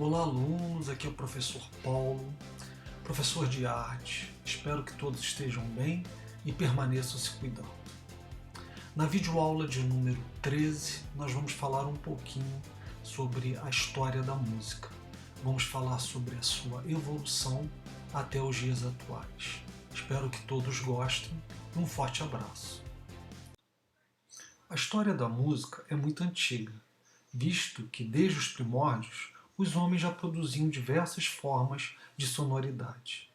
Olá, alunos, aqui é o professor Paulo, professor de arte. Espero que todos estejam bem e permaneçam se cuidando. Na videoaula de número 13, nós vamos falar um pouquinho sobre a história da música. Vamos falar sobre a sua evolução até os dias atuais. Espero que todos gostem e um forte abraço. A história da música é muito antiga, visto que desde os primórdios os homens já produziam diversas formas de sonoridade.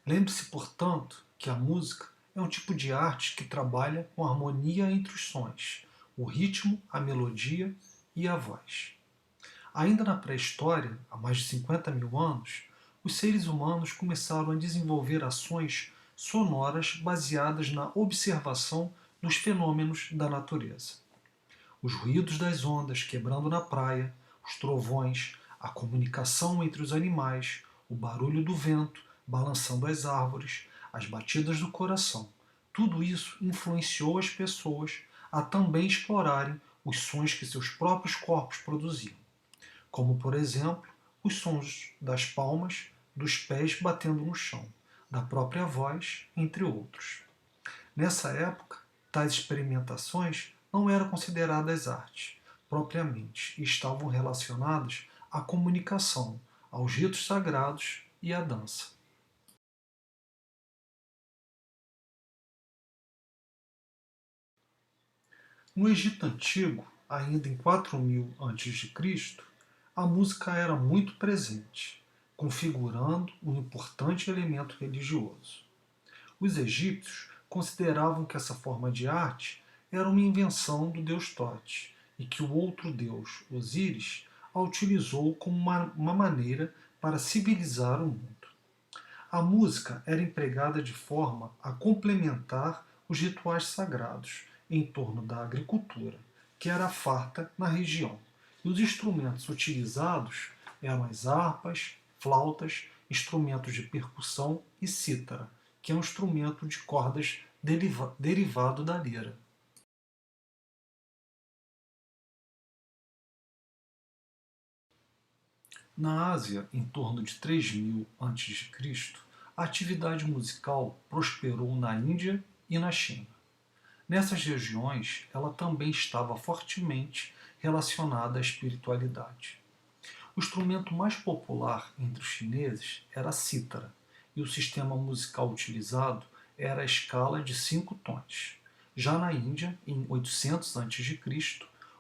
Lembre-se, portanto, que a música é um tipo de arte que trabalha com a harmonia entre os sons, o ritmo, a melodia e a voz. Ainda na pré-história, há mais de 50 mil anos, os seres humanos começaram a desenvolver ações sonoras baseadas na observação dos fenômenos da natureza. Os ruídos das ondas quebrando na praia, os trovões, a comunicação entre os animais, o barulho do vento balançando as árvores, as batidas do coração. Tudo isso influenciou as pessoas a também explorarem os sons que seus próprios corpos produziam, como, por exemplo, os sons das palmas, dos pés batendo no chão, da própria voz, entre outros. Nessa época, tais experimentações não eram consideradas arte propriamente e estavam relacionadas à comunicação, aos ritos sagrados e à dança. No Egito Antigo, ainda em 4000 a.C., a música era muito presente, configurando um importante elemento religioso. Os egípcios consideravam que essa forma de arte era uma invenção do deus Tote e que o outro deus, Osíris, a utilizou como uma maneira para civilizar o mundo. A música era empregada de forma a complementar os rituais sagrados em torno da agricultura, que era farta na região. E os instrumentos utilizados eram as harpas, flautas, instrumentos de percussão e cítara, que é um instrumento de cordas derivado da lira. Na Ásia, em torno de 3000 a.C., a atividade musical prosperou na Índia e na China. Nessas regiões, ela também estava fortemente relacionada à espiritualidade. O instrumento mais popular entre os chineses era a cítara, e o sistema musical utilizado era a escala de 5 tons. Já na Índia, em 800 a.C.,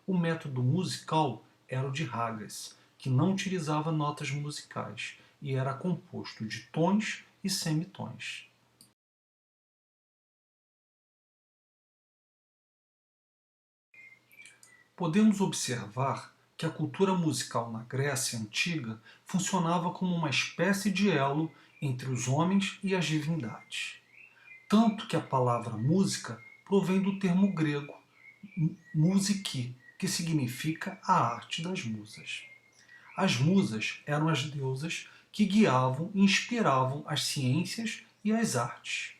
o método musical era o de ragas, que não utilizava notas musicais e era composto de tons e semitons. Podemos observar que a cultura musical na Grécia Antiga funcionava como uma espécie de elo entre os homens e as divindades. Tanto que a palavra música provém do termo grego musiki, que significa a arte das musas. As musas eram as deusas que guiavam e inspiravam as ciências e as artes.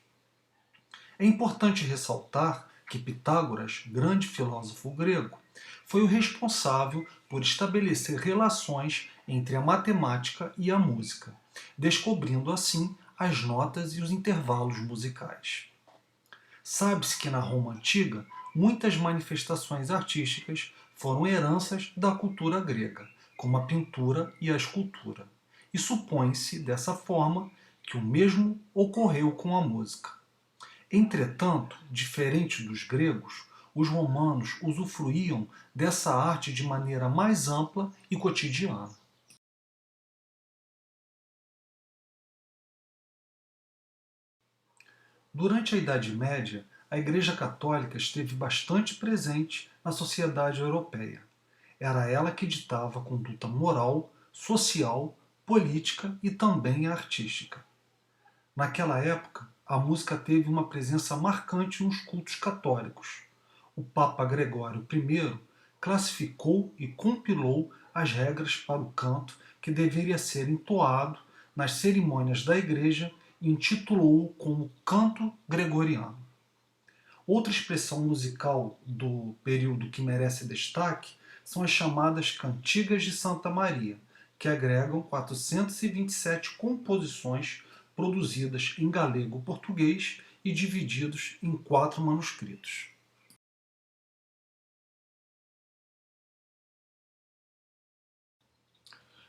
É importante ressaltar que Pitágoras, grande filósofo grego, foi o responsável por estabelecer relações entre a matemática e a música, descobrindo assim as notas e os intervalos musicais. Sabe-se que na Roma antiga, muitas manifestações artísticas foram heranças da cultura grega, como a pintura e a escultura. E supõe-se, dessa forma, que o mesmo ocorreu com a música. Entretanto, diferente dos gregos, os romanos usufruíam dessa arte de maneira mais ampla e cotidiana. Durante a Idade Média, a Igreja Católica esteve bastante presente na sociedade europeia. Era ela que ditava a conduta moral, social, política e também artística. Naquela época, a música teve uma presença marcante nos cultos católicos. O Papa Gregório I classificou e compilou as regras para o canto que deveria ser entoado nas cerimônias da Igreja e intitulou-o como Canto Gregoriano. Outra expressão musical do período que merece destaque são as chamadas Cantigas de Santa Maria, que agregam 427 composições produzidas em galego-português e divididos em 4 manuscritos.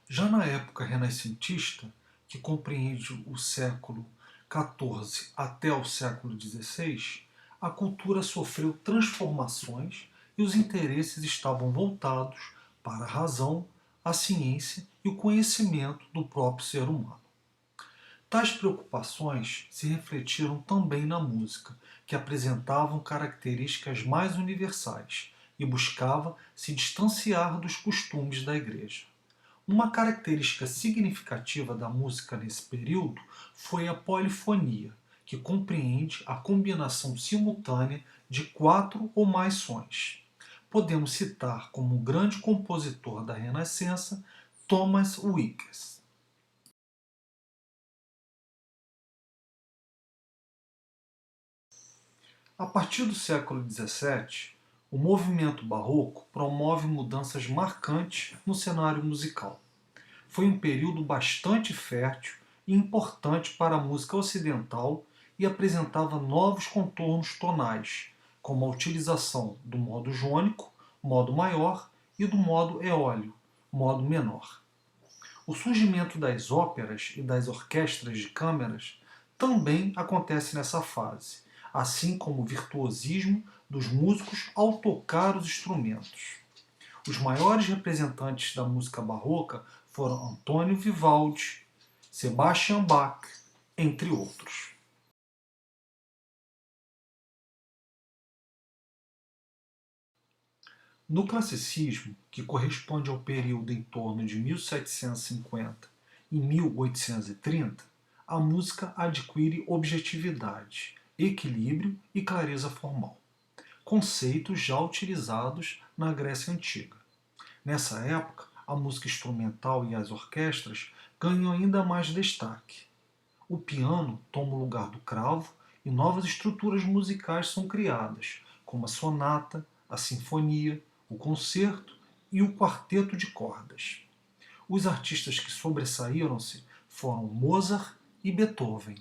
Já na época renascentista, que compreende o século XIV até o século XVI, a cultura sofreu transformações e os interesses estavam voltados para a razão, a ciência e o conhecimento do próprio ser humano. Tais preocupações se refletiram também na música, que apresentavam características mais universais e buscava se distanciar dos costumes da Igreja. Uma característica significativa da música nesse período foi a polifonia, que compreende a combinação simultânea de 4 ou mais sons. Podemos citar como grande compositor da Renascença Thomas Weekes. A partir do século XVII, o movimento barroco promove mudanças marcantes no cenário musical. Foi um período bastante fértil e importante para a música ocidental e apresentava novos contornos tonais, como a utilização do modo jônico, modo maior, e do modo eólio, modo menor. O surgimento das óperas e das orquestras de câmeras também acontece nessa fase, assim como o virtuosismo dos músicos ao tocar os instrumentos. Os maiores representantes da música barroca foram Antônio Vivaldi, Sebastian Bach, entre outros. No classicismo, que corresponde ao período em torno de 1750 e 1830, a música adquire objetividade, equilíbrio e clareza formal, conceitos já utilizados na Grécia Antiga. Nessa época, a música instrumental e as orquestras ganham ainda mais destaque. O piano toma o lugar do cravo e novas estruturas musicais são criadas, como a sonata, a sinfonia, o concerto e o quarteto de cordas. Os artistas que sobressaíram-se foram Mozart e Beethoven.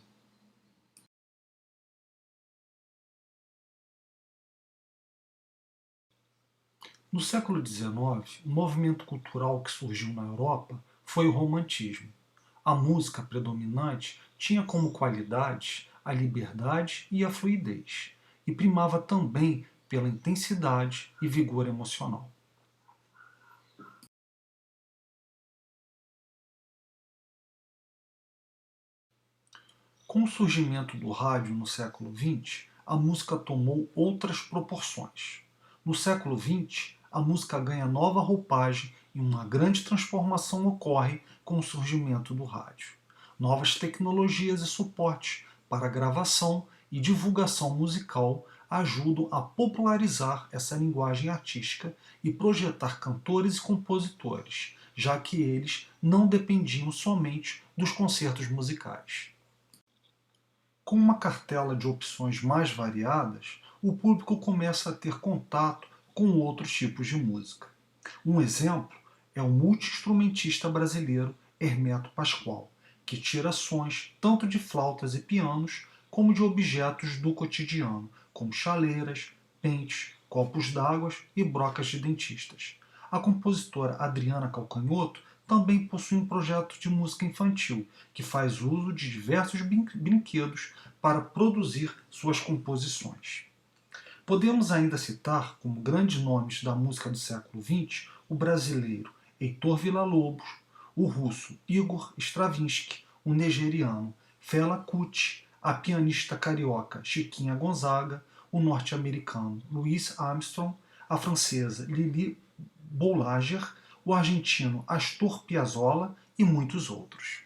No século XIX, o movimento cultural que surgiu na Europa foi o romantismo. A música predominante tinha como qualidades a liberdade e a fluidez, e primava também pela intensidade e vigor emocional. Com o surgimento do rádio no século XX, a música tomou outras proporções. No século XX, a música ganha nova roupagem e uma grande transformação ocorre com o surgimento do rádio. Novas tecnologias e suportes para gravação e divulgação musical ajudam a popularizar essa linguagem artística e projetar cantores e compositores, já que eles não dependiam somente dos concertos musicais. Com uma cartela de opções mais variadas, o público começa a ter contato com outros tipos de música. Um exemplo é o multi-instrumentista brasileiro Hermeto Pascoal, que tira sons tanto de flautas e pianos como de objetos do cotidiano, como chaleiras, pentes, copos d'água e brocas de dentistas. A compositora Adriana Calcanhoto também possui um projeto de música infantil, que faz uso de diversos brinquedos para produzir suas composições. Podemos ainda citar como grandes nomes da música do século XX o brasileiro Heitor Villa-Lobos, o russo Igor Stravinsky, o nigeriano Fela Kuti, a pianista carioca Chiquinha Gonzaga, o norte-americano Louis Armstrong, a francesa Lili Boulanger, o argentino Astor Piazzolla e muitos outros.